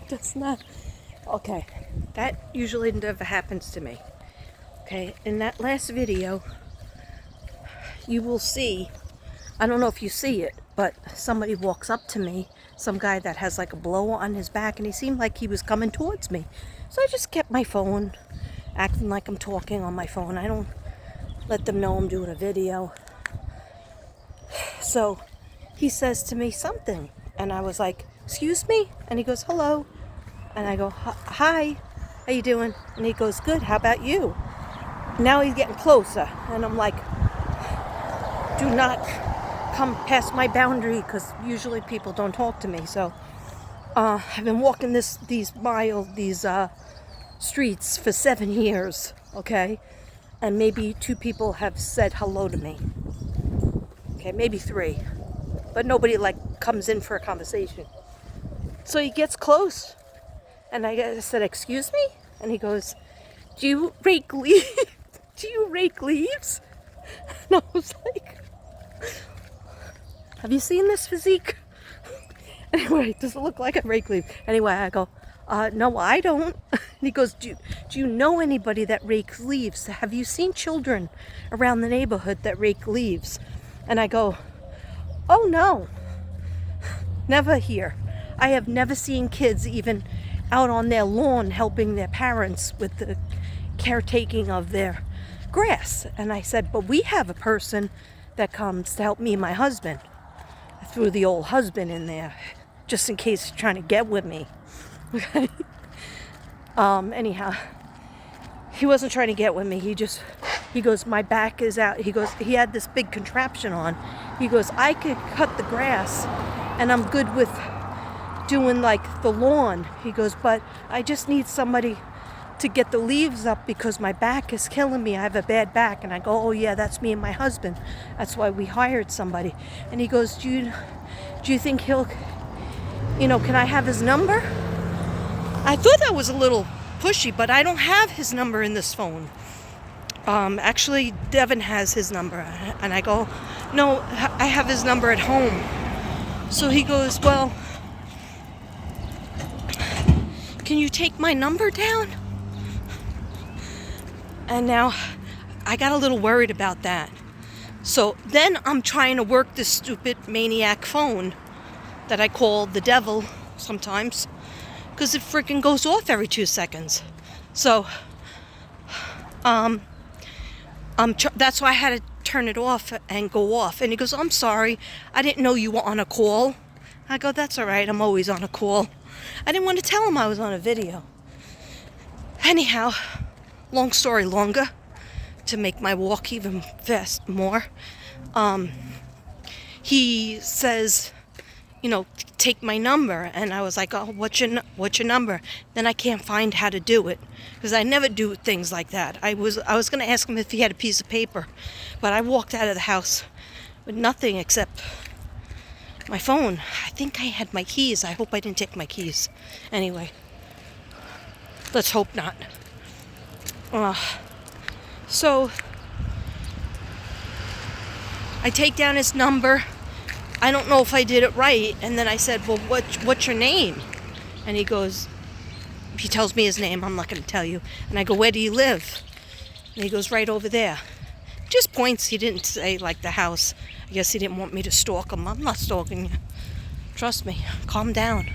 That's not okay. That usually never happens to me. Okay, in that last video, you will see, I don't know if you see it, but somebody walks up to me, some guy that has like a blow on his back, and he seemed like he was coming towards me. So I just kept my phone, acting like I'm talking on my phone. I don't let them know I'm doing a video. So he says to me something, and I was like, excuse me? And he goes, hello. And I go, hi, how you doing? And he goes, good, how about you? Now he's getting closer, and I'm like, do not come past my boundary, because usually people don't talk to me. So I've been walking these streets for 7 years, okay? And maybe 2 people have said hello to me. Okay, maybe 3. But nobody like comes in for a conversation. So he gets close, and I said, excuse me? And he goes, do you rake leaves? Do you rake leaves? And I was like, have you seen this physique? Anyway, does it look like a rake leaf? Anyway, I go, no, I don't. And he goes, do you know anybody that rakes leaves? Have you seen children around the neighborhood that rake leaves? And I go, oh no, never here. I have never seen kids even out on their lawn helping their parents with the caretaking of their grass. And I said, but we have a person that comes to help me and my husband. I threw the old husband in there just in case he's trying to get with me. Okay. Anyhow, he wasn't trying to get with me. He goes, my back is out. He goes, he had this big contraption on. He goes, I could cut the grass and I'm good with doing like the lawn. He goes, but I just need somebody to get the leaves up because my back is killing me. I have a bad back. And I go, oh yeah, that's me and my husband. That's why we hired somebody. And he goes, do you think he'll, can I have his number? I thought that was a little pushy, but I don't have his number in this phone. Actually, Devin has his number. And I go, no, I have his number at home. So he goes, well, can you take my number down? And now I got a little worried about that. So then I'm trying to work this stupid maniac phone that I call the devil sometimes, because it freaking goes off every 2 seconds. So that's why I had to turn it off and go off. And he goes, I'm sorry, I didn't know you were on a call. I go, that's all right, I'm always on a call. I didn't want to tell him I was on a video. Anyhow, long story longer, to make my walk even more. He says, take my number, and I was like, oh, what's your number? Then I can't find how to do it, because I never do things like that. I was going to ask him if he had a piece of paper, but I walked out of the house with nothing except my phone. I think I had my keys. I hope I didn't take my keys. Anyway, let's hope not. So I take down his number. I don't know if I did it right. And then I said, well, what's your name? And he tells me his name. I'm not going to tell you. And I go, where do you live? And he goes, right over there. Just points. He didn't say like the house. I guess he didn't want me to stalk him. I'm not stalking you. Trust me. Calm down.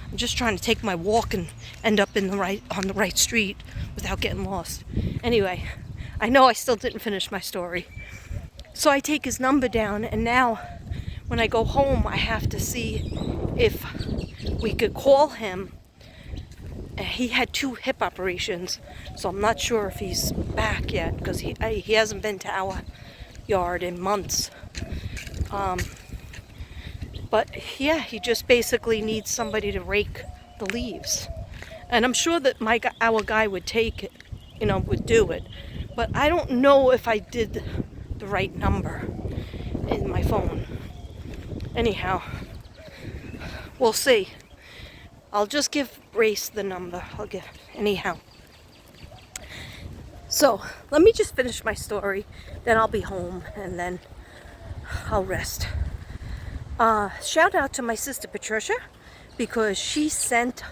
I'm just trying to take my walk and end up on the right street without getting lost. Anyway, I know I still didn't finish my story. So I take his number down, and now when I go home, I have to see if we could call him. He had 2 hip operations, so I'm not sure if he's back yet, because he hasn't been to our yard in months. But yeah, he just basically needs somebody to rake the leaves. And I'm sure that our guy would take it, would do it. But I don't know if I did the right number in my phone. Anyhow, we'll see. I'll just give Grace the number. Anyhow. So, let me just finish my story. Then I'll be home, and then I'll rest. Shout out to my sister Patricia, because she sent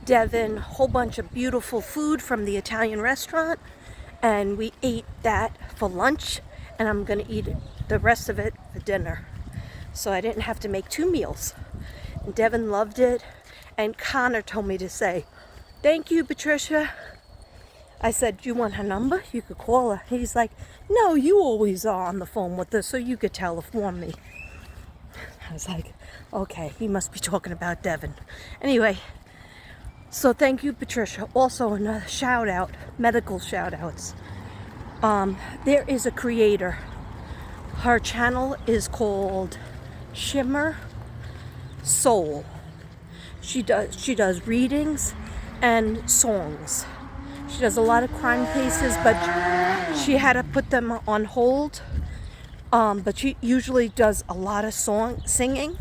Devin a whole bunch of beautiful food from the Italian restaurant, and we ate that for lunch, and I'm gonna eat the rest of it for dinner. So I didn't have to make 2 meals. And Devin loved it, and Connor told me to say, "Thank you, Patricia." I said, "Do you want her number? You could call her." He's like, "No, you always are on the phone with her, so you could tell her for me." I was like, okay, he must be talking about Devin. Anyway, so thank you, Patricia. Also, another shout out, medical shout outs. There is a creator. Her channel is called Shimmer Soul. She does readings and songs. She does a lot of crime cases, but she had to put them on hold. But she usually does a lot of singing.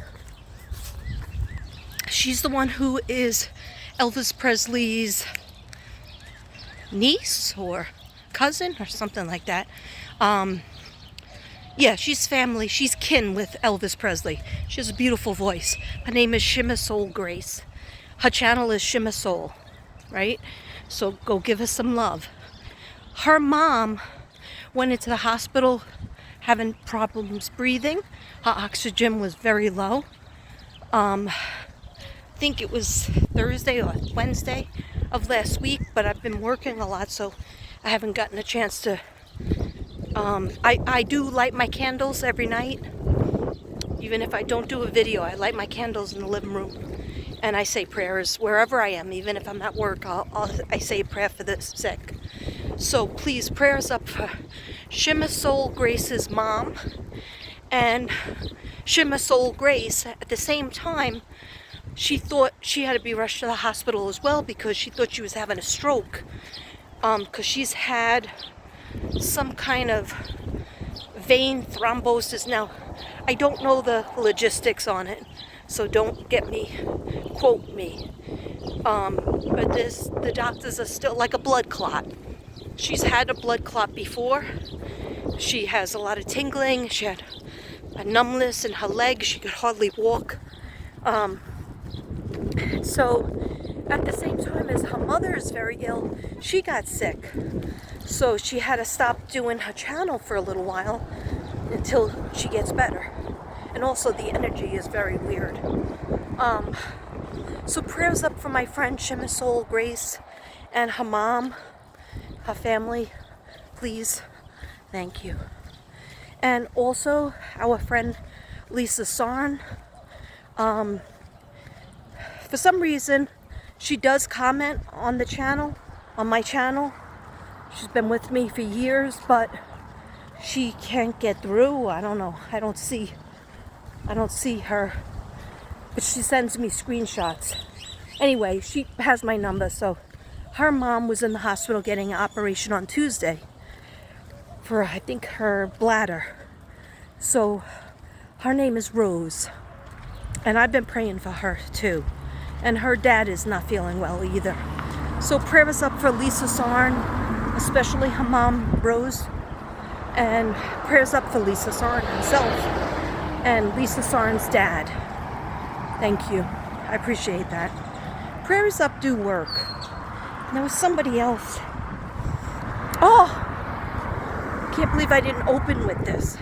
She's the one who is Elvis Presley's niece or cousin or something like that. Yeah, she's family. She's kin with Elvis Presley. She has a beautiful voice. Her name is Shimmer Soul Grace. Her channel is Shimmer Soul, right? So go give us some love. Her mom went into the hospital having problems breathing. Her oxygen was very low. I think it was Thursday or Wednesday of last week, but I've been working a lot, so I haven't gotten a chance to. I do light my candles every night. Even if I don't do a video, I light my candles in the living room. And I say prayers wherever I am. Even if I'm at work, I say a prayer for the sick. So please, prayers up for Shimmer Soul Grace's mom. And Shimmer Soul Grace, at the same time, she thought she had to be rushed to the hospital as well because she thought she was having a stroke. Because she's had some kind of vein thrombosis. Now, I don't know the logistics on it, so don't quote me. But the doctors are still like a blood clot. She's had a blood clot before. She has a lot of tingling. She had a numbness in her legs. She could hardly walk. So at the same time as her mother is very ill, she got sick. So she had to stop doing her channel for a little while until she gets better. And also the energy is very weird. So prayers up for my friend Shimmer Soul Grace and her mom, her family, please. Thank you. And also our friend Lisa Sarn. For some reason, she does comment on the channel, on my channel. She's been with me for years, but she can't get through. I don't know. I don't see her, but she sends me screenshots. Anyway, she has my number, so her mom was in the hospital getting an operation on Tuesday for, I think, her bladder. So her name is Rose, and I've been praying for her too. And her dad is not feeling well either. So prayers up for Lisa Sarn, especially her mom, Rose, and prayers up for Lisa Sarn herself and Lisa Sarn's dad. Thank you. I appreciate that. Prayers up do work. And there was somebody else. Oh! Can't believe I didn't open with this.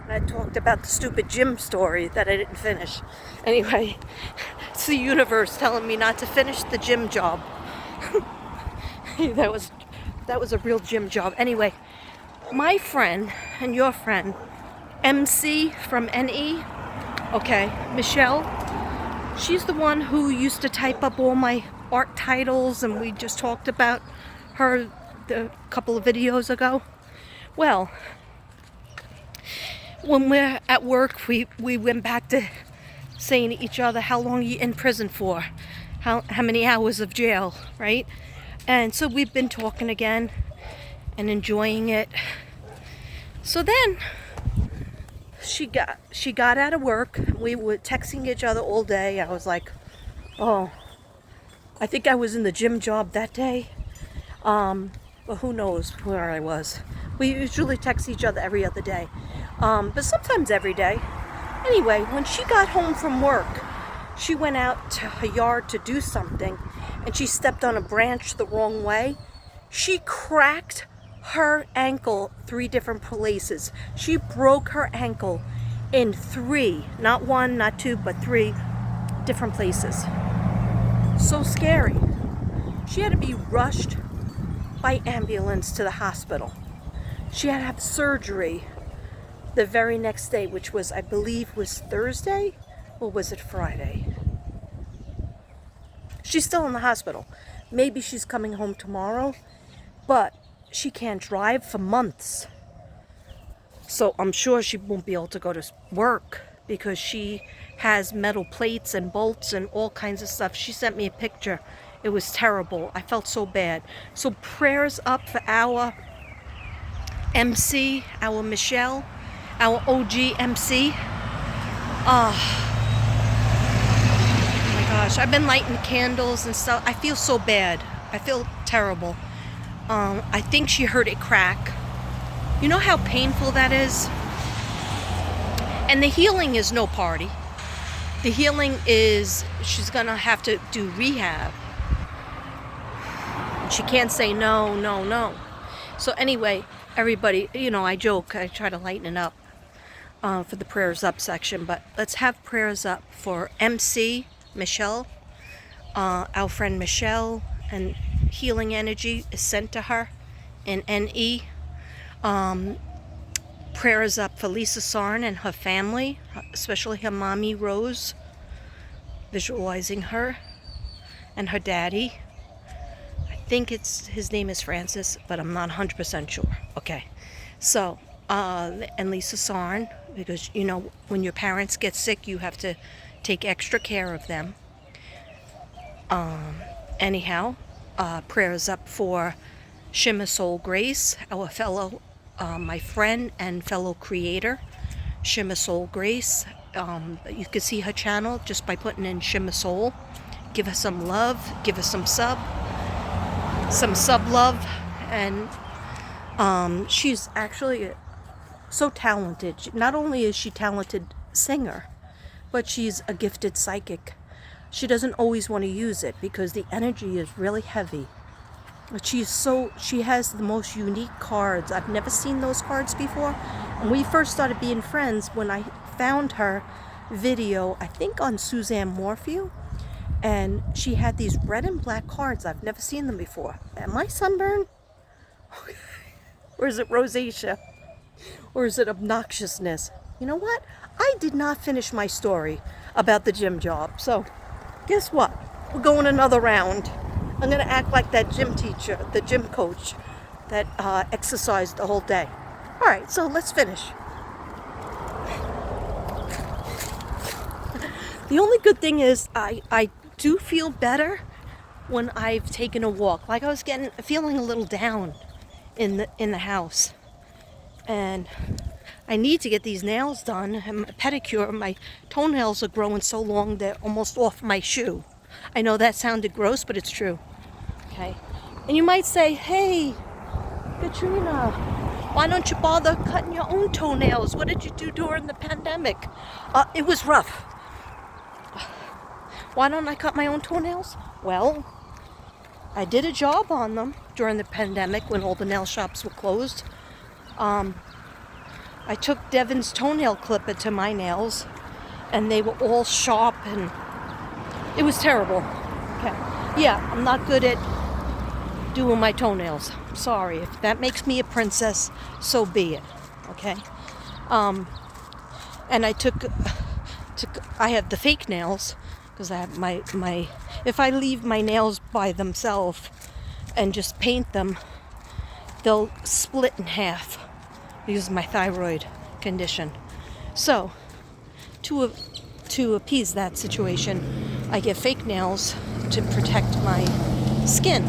I talked about the stupid gym story that I didn't finish. Anyway, it's the universe telling me not to finish the gym job. That was a real gym job. Anyway, my friend and your friend, MC from NE, okay, Michelle, she's the one who used to type up all my art titles, and we just talked about her a couple of videos ago. Well, when we're at work, we went back to saying to each other, how long are you in prison for? How many hours of jail, right? And so we've been talking again and enjoying it. So then she got out of work. We were texting each other all day. I was like, oh, I think I was in the gym job that day. But who knows where I was. We usually text each other every other day. But sometimes every day. Anyway, when she got home from work, she went out to her yard to do something, and she stepped on a branch the wrong way. She cracked her ankle 3 different places. She broke her ankle in 3, not 1, not 2, but 3 different places. So scary. She had to be rushed by ambulance to the hospital. She had to have surgery the very next day, which was, I believe, was Thursday, or was it Friday? She's still in the hospital. Maybe she's coming home tomorrow, but she can't drive for months. So I'm sure she won't be able to go to work because she has metal plates and bolts and all kinds of stuff. She sent me a picture. It was terrible. I felt so bad. So prayers up for our MC, our Michelle, our OG MC. Oh my gosh, I've been lighting candles and stuff. I feel so bad. I feel terrible. I think she heard it crack. You know how painful that is? And the healing is no party. The healing is she's gonna have to do rehab. She can't say no, no, no. So anyway, everybody, I joke, I try to lighten it up for the prayers up section, but let's have prayers up for MC, Michelle, our friend Michelle, and healing energy is sent to her in NE. Prayers up for Lisa Sarn and her family, especially her mommy Rose, visualizing her, and her daddy. I think his name is Francis, but I'm not 100% sure. Okay, so and Lisa Sarn, because when your parents get sick, you have to take extra care of them. Anyhow, prayers up for Shimmer Soul Grace, our fellow, my friend and fellow creator, Shimmer Soul Grace. You can see her channel just by putting in Shimmer Soul. Give her some love, give her some sub love, and she's actually so talented. Not only is she a talented singer, but she's a gifted psychic. She doesn't always want to use it because the energy is really heavy. But she has the most unique cards. I've never seen those cards before. And we first started being friends when I found her video, I think on Suzanne Morphew. And she had these red and black cards. I've never seen them before. Am I sunburned? Or is it rosacea? Or is it obnoxiousness? You know what? I did not finish my story about the gym job. So, guess what? We're going another round. I'm going to act like that gym teacher, the gym coach that exercised the whole day. All right, so let's finish. The only good thing is I do feel better when I've taken a walk. Like I was feeling a little down in the house. And I need to get these nails done and my pedicure. My toenails are growing so long they're almost off my shoe. I know that sounded gross, but it's true. Okay. And you might say, hey, Katrina, why don't you bother cutting your own toenails? What did you do during the pandemic? It was rough. Why don't I cut my own toenails? Well, I did a job on them during the pandemic when all the nail shops were closed. I took Devin's toenail clipper to my nails, and they were all sharp, and it was terrible. Okay. Yeah, I'm not good at doing my toenails. Sorry. If that makes me a princess, so be it. Okay. And I have the fake nails because I have my if I leave my nails by themselves and just paint them, they'll split in half because of my thyroid condition. So to appease that situation, I get fake nails to protect my skin.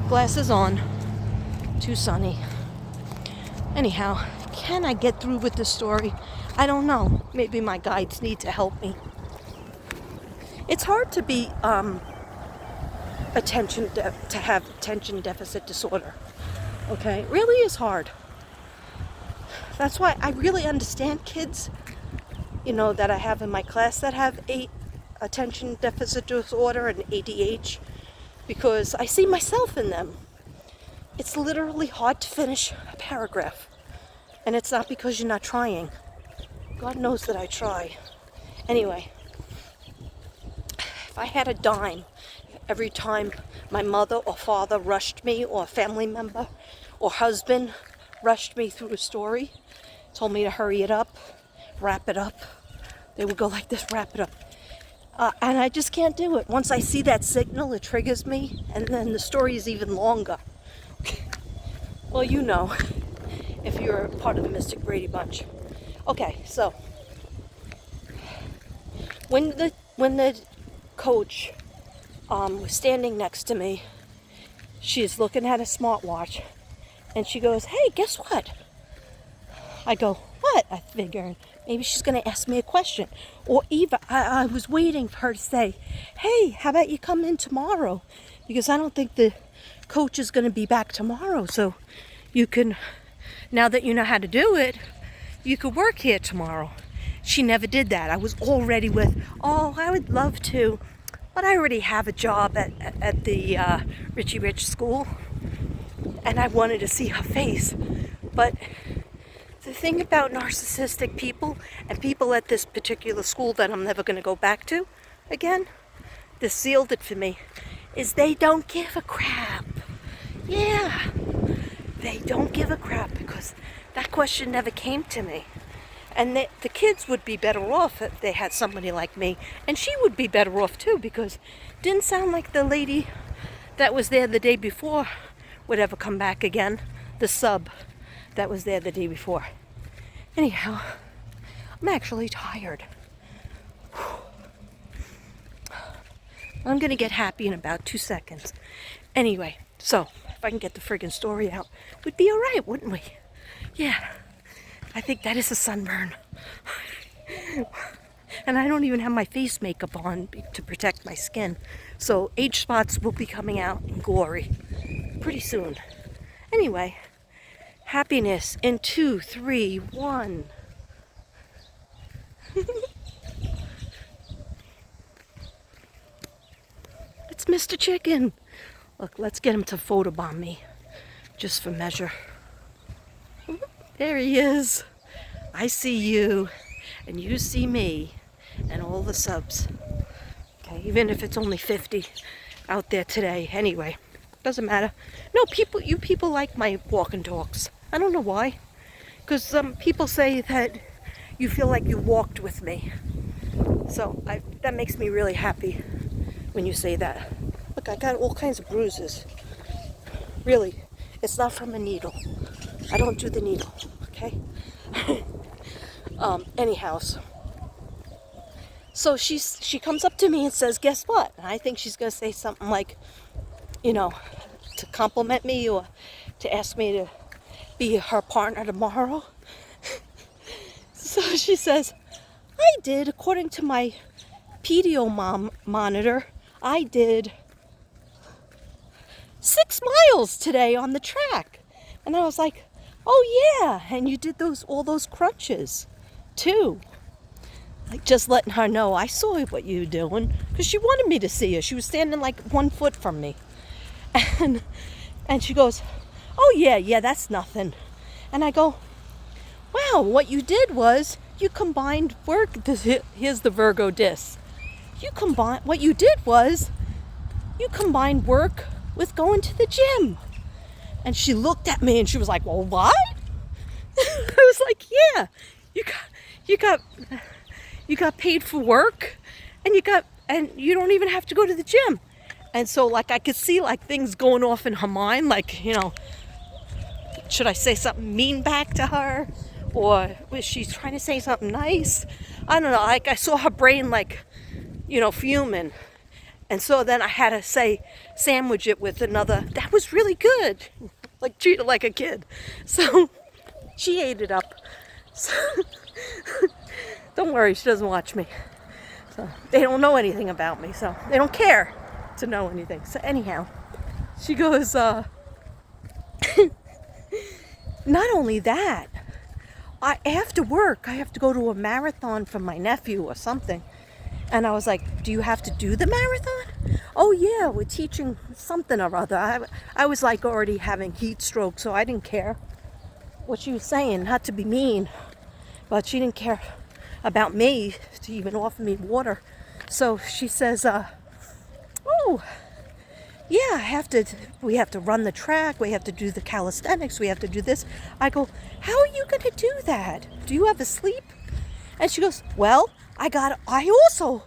Glasses on. Too sunny. Anyhow, can I get through with the story? I don't know. Maybe my guides need to help me. It's hard to be to have attention deficit disorder. Okay, it really is hard. That's why I really understand kids, that I have in my class that have attention deficit disorder and ADHD, because I see myself in them. It's literally hard to finish a paragraph. And it's not because you're not trying. God knows that I try. Anyway, if I had a dime every time my mother or father rushed me, or a family member or husband rushed me through a story, told me to hurry it up, wrap it up, they would go like this, wrap it up. And I just can't do it. Once I see that signal, it triggers me, and then the story is even longer. Well, you know, if you're part of the Mystic Brady Bunch. Okay, so when the coach was standing next to me, she's looking at a smartwatch, and she goes, "Hey, guess what?" I go, "What?" I figure maybe she's going to ask me a question. Or Eva, I was waiting for her to say, "Hey, how about you come in tomorrow? Because I don't think the coach is going to be back tomorrow. So you can, now that you know how to do it, you could work here tomorrow." She never did that. I was already with, "Oh, I would love to, but I already have a job at the Richie Rich school." And I wanted to see her face. But the thing about narcissistic people and people at this particular school that I'm never going to go back to again, this sealed it for me, is they don't give a crap. Yeah, they don't give a crap, because that question never came to me. And the kids would be better off if they had somebody like me. And she would be better off too, because it didn't sound like the lady that was there the day before would ever come back again. The sub that was there the day before. Anyhow, I'm actually tired. I'm going to get happy in about 2 seconds. Anyway, so if I can get the friggin' story out, we'd be all right, wouldn't we? Yeah, I think that is a sunburn. And I don't even have my face makeup on to protect my skin. So age spots will be coming out in glory pretty soon. Anyway, happiness in 2, 3, 1. It's Mr. Chicken. Look, let's get him to photobomb me, just for measure. There he is. I see you, and you see me, and all the subs. Okay, even if it's only 50 out there today. Anyway, doesn't matter. No, you people like my walk and talks. I don't know why. Because some people say that you feel like you walked with me. So that makes me really happy when you say that. Look, I got all kinds of bruises. Really, it's not from a needle. I don't do the needle, okay? Anyhow, so she comes up to me and says, "Guess what?" And I think she's going to say something like, you know, to compliment me or to ask me to be her partner tomorrow. So she says, "I did, according to my PDO monitor, I did 6 miles today on the track." And I was like, "Oh yeah, and you did all those crunches too." Like, just letting her know I saw what you were doing, because she wanted me to see her. She was standing like 1 foot from me. And she goes, "Oh yeah, that's nothing." And I go, "Wow, what you did was you combined work." Here's the Virgo disc. What you did was you combined work with going to the gym. And she looked at me and she was like, "Well, what?" I was like, "Yeah, you got paid for work, and you don't even have to go to the gym." And so, like, I could see like things going off in her mind, like, you know, should I say something mean back to her, or was she trying to say something nice? I don't know. Like, I saw her brain, like, you know, fuming. And so then I had to sandwich it with another, "That was really good." Like, treat her like a kid. So she ate it up. So, don't worry, she doesn't watch me. So they don't know anything about me, so they don't care to know anything. So anyhow, she goes, not only that, after work, I have to go to a marathon for my nephew or something. And I was like, do you have to do the marathon? Oh yeah, we're teaching something or other. I was like already having heat stroke, so I didn't care what she was saying, not to be mean, but she didn't care about me to even offer me water. So she says, oh, yeah, we have to run the track, we have to do the calisthenics, we have to do this. I go, how are you going to do that? Do you have a sleep? And she goes, well, I also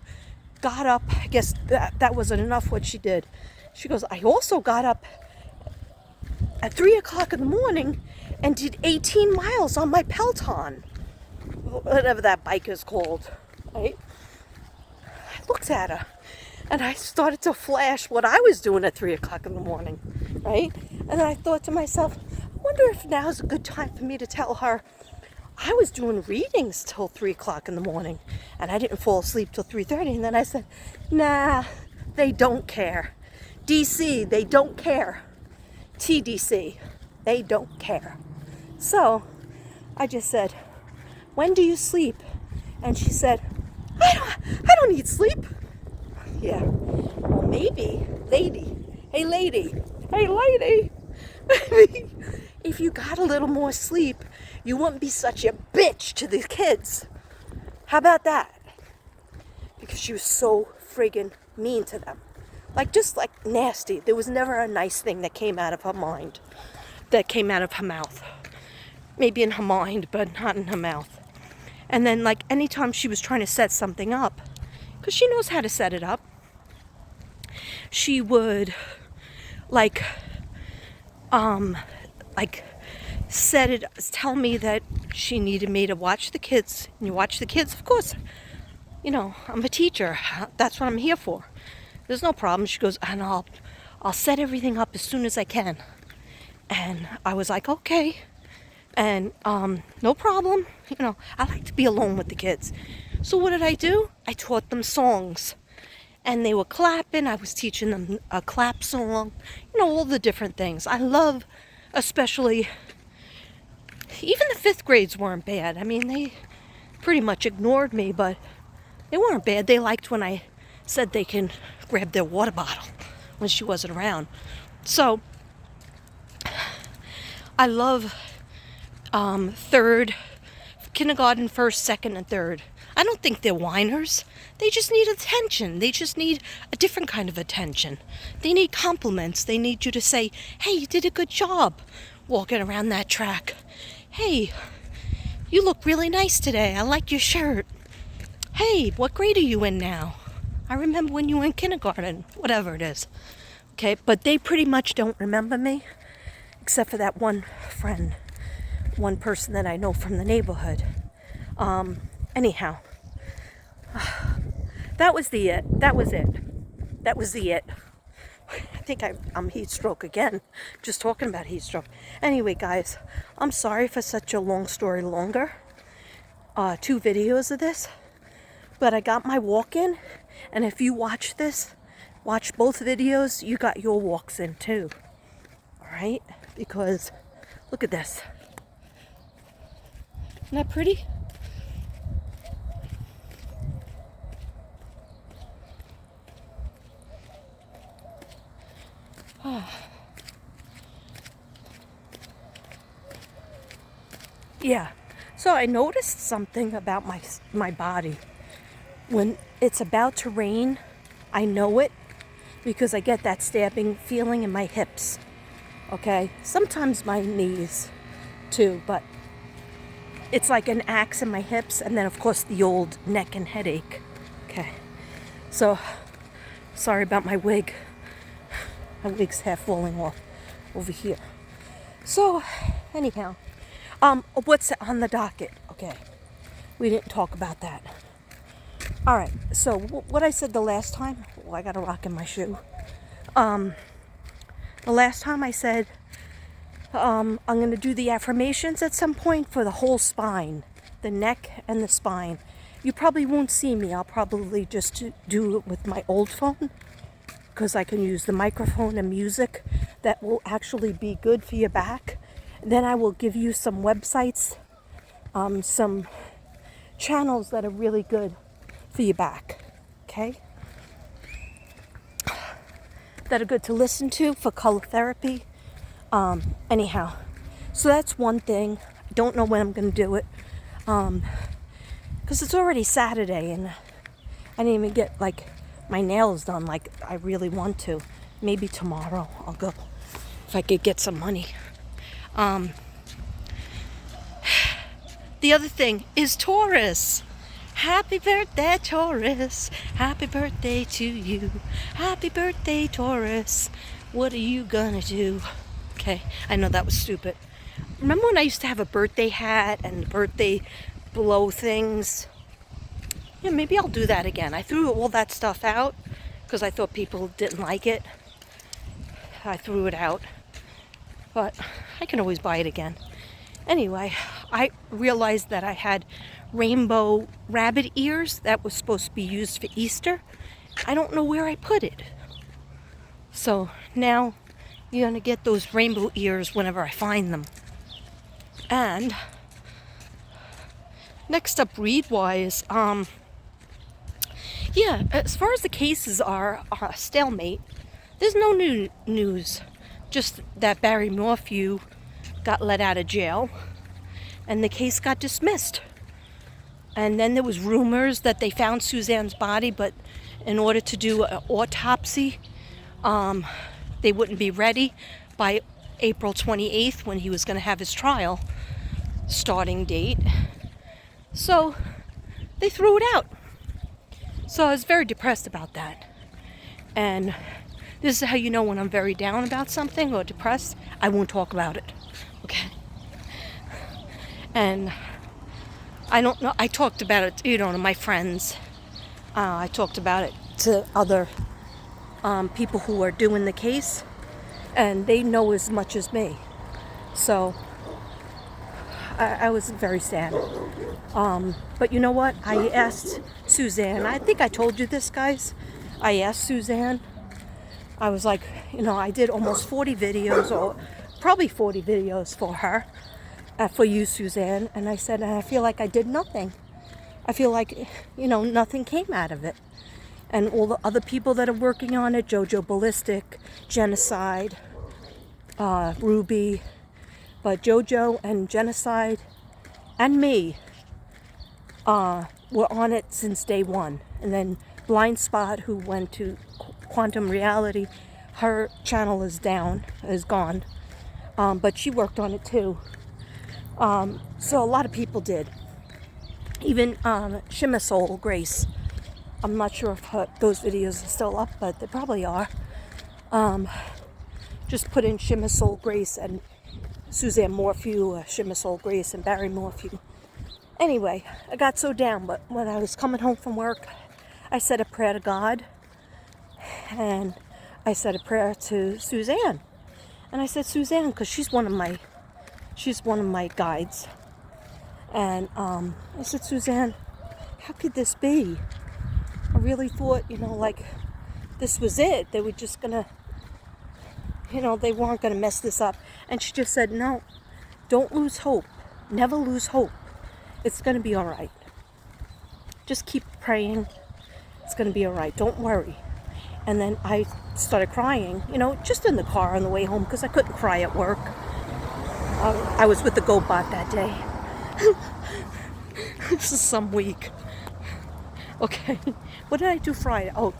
got up. I guess that wasn't enough what she did. She goes, I also got up at 3 o'clock in the morning and did 18 miles on my Peloton, whatever that bike is called, right? I looked at her and I started to flash what I was doing at 3 o'clock in the morning, right? And then I thought to myself, I wonder if now's a good time for me to tell her I was doing readings till 3 o'clock in the morning and I didn't fall asleep till 3:30. And then I said, nah, they don't care. DC, they don't care. TDC, they don't care. So I just said, when do you sleep? And she said, I don't need sleep. Yeah, well maybe, lady, hey lady, if you got a little more sleep, you wouldn't be such a bitch to the kids. How about that? Because she was so friggin' mean to them. Just like nasty. There was never a nice thing that came out of her mind, that came out of her mouth. Maybe in her mind, but not in her mouth. And then anytime she was trying to set something up, because she knows how to set it up, she would tell me that she needed me to watch the kids. And you watch the kids, of course. I'm a teacher. That's what I'm here for. There's no problem. She goes, and I'll set everything up as soon as I can. And I was like, okay. And no problem. I like to be alone with the kids. So what did I do? I taught them songs. And they were clapping. I was teaching them a clap song. All the different things. I love, especially, even the 5th grades weren't bad. I mean, they pretty much ignored me, but they weren't bad. They liked when I said they can grab their water bottle when she wasn't around. So I love kindergarten, 1st, 2nd, and 3rd. I don't think they're whiners. They just need attention. They just need a different kind of attention. They need compliments. They need you to say, hey, you did a good job walking around that track. Hey, you look really nice today. I like your shirt. Hey, what grade are you in now? I remember when you were in kindergarten, whatever it is. Okay, but they pretty much don't remember me, except for that one friend, one person that I know from the neighborhood. Anyhow, that was it. I think I'm heat stroke again, just talking about heat stroke. Anyway, guys, I'm sorry for such a long story longer. 2 videos of this. But I got my walk in, and if you watch both videos, you got your walks in too. Alright? Because, look at this. Isn't that pretty? Yeah. So I noticed something about my body. When it's about to rain, I know it because I get that stabbing feeling in my hips. Okay? Sometimes my knees too, but it's like an axe in my hips, and then of course the old neck and headache. Okay. So, sorry about my wig. My wig's half falling off over here. So, anyhow, what's on the docket? Okay. We didn't talk about that. All right, so what I said the last time, I got a rock in my shoe. The last time I said I'm going to do the affirmations at some point for the whole spine, the neck and the spine. You probably won't see me. I'll probably just do it with my old phone because I can use the microphone and music that will actually be good for your back. Then I will give you some websites, some channels that are really good for your back. okay? That are good to listen to for color therapy. Anyhow, so that's one thing. I don't know when I'm going to do it. Because it's already Saturday and I didn't even get like my nails done like I really want to. Maybe tomorrow I'll go if I could get some money. The other thing is Taurus. Happy birthday, Taurus. Happy birthday to you. Happy birthday, Taurus. What are you gonna do? Okay, I know that was stupid. Remember when I used to have a birthday hat and birthday blow things? Yeah, maybe I'll do that again. I threw all that stuff out because I thought people didn't like it. I threw it out. But I can always buy it again. Anyway, I realized that I had rainbow rabbit ears that was supposed to be used for Easter. I don't know where I put it. So now you're going to get those rainbow ears whenever I find them. And next up, read-wise, yeah, as far as the cases are a stalemate. There's no new news. Just that Barry Morphew got let out of jail and the case got dismissed. And then there was rumors that they found Suzanne's body, but in order to do an autopsy, they wouldn't be ready by April 28th when he was going to have his trial starting date. So they threw it out. So I was very depressed about that. And this is how you know when I'm very down about something or depressed. I won't talk about it. Okay? And I don't know. I talked about it, to my friends. I talked about it to other people who are doing the case. And they know as much as me. So I was very sad. But you know what? I asked Suzanne. I think I told you this, guys. I asked Suzanne. I was like, I did almost 40 videos, or probably 40 videos for her, for you, Suzanne. And I said, I feel like I did nothing. I feel like, nothing came out of it. And all the other people that are working on it, Jojo Ballistic, Genocide, Ruby, but Jojo and Genocide and me were on it since day one. And then Blind Spot, who went to Quantum Reality, her channel is gone. But she worked on it too. So a lot of people did. Even Shimmer Soul Grace. I'm not sure if those videos are still up, but they probably are. Just put in Shimmer Soul Grace and Suzanne Morphew, Shimmer Soul Grace, and Barry Morphew. Anyway, I got so down, but when I was coming home from work, I said a prayer to God, and I said a prayer to Suzanne. And I said, Suzanne, because she's one of my guides. And I said, Suzanne, how could this be? I really thought, this was it. They were just gonna, they weren't gonna mess this up. And she just said, no, don't lose hope. Never lose hope. It's gonna be all right. Just keep praying. It's gonna be all right. Don't worry. And then I started crying, just in the car on the way home because I couldn't cry at work. I was with the GoBot that day. This is some week. Okay, what did I do Friday? Oh,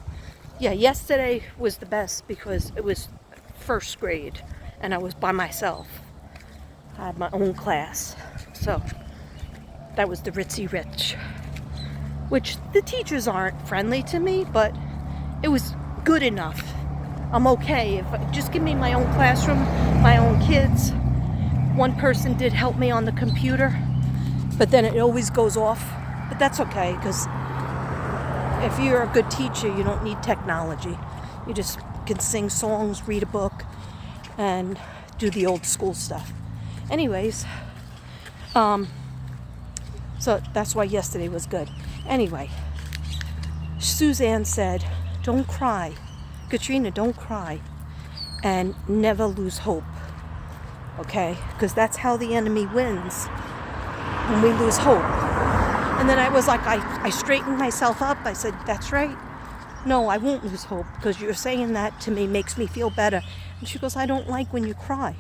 yeah, yesterday was the best because it was first grade and I was by myself. I had my own class. So that was the Ritzy Rich, which the teachers aren't friendly to me, but it was good enough. I'm okay. Just give me my own classroom, my own kids. One person did help me on the computer, but then it always goes off. But that's okay, because if you're a good teacher, you don't need technology. You just can sing songs, read a book, and do the old school stuff. Anyways, so that's why yesterday was good. Anyway, Suzanne said, don't cry. Katrina, don't cry. And never lose hope. Okay? Because that's how the enemy wins. When we lose hope. And then I was like, I straightened myself up. I said, that's right. no, I won't lose hope because you're saying that to me makes me feel better. And she goes, I don't like when you cry.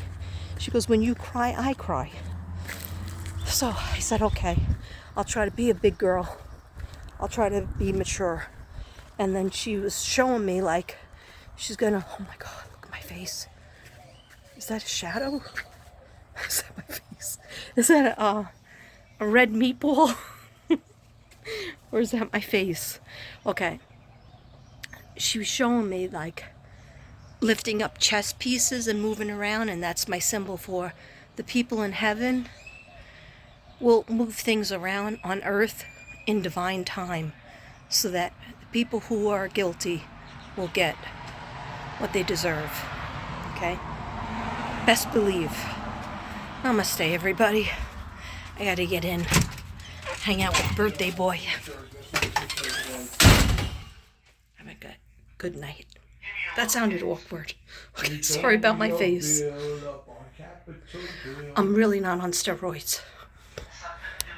She goes, when you cry, I cry. So I said, okay, I'll try to be a big girl. I'll try to be mature. And then she was showing me like, she's gonna, oh my God, look at my face. Is that a shadow? Is that my face? Is that a red meatball? Or is that my face? Okay. She was showing me like lifting up chess pieces and moving around, and that's my symbol for the people in heaven will move things around on earth in divine time so that the people who are guilty will get what they deserve. Okay? Best believe. Namaste, everybody. I gotta get in, hang out with the birthday boy. Have a good night. That sounded awkward. Okay, sorry about my face. I'm really not on steroids.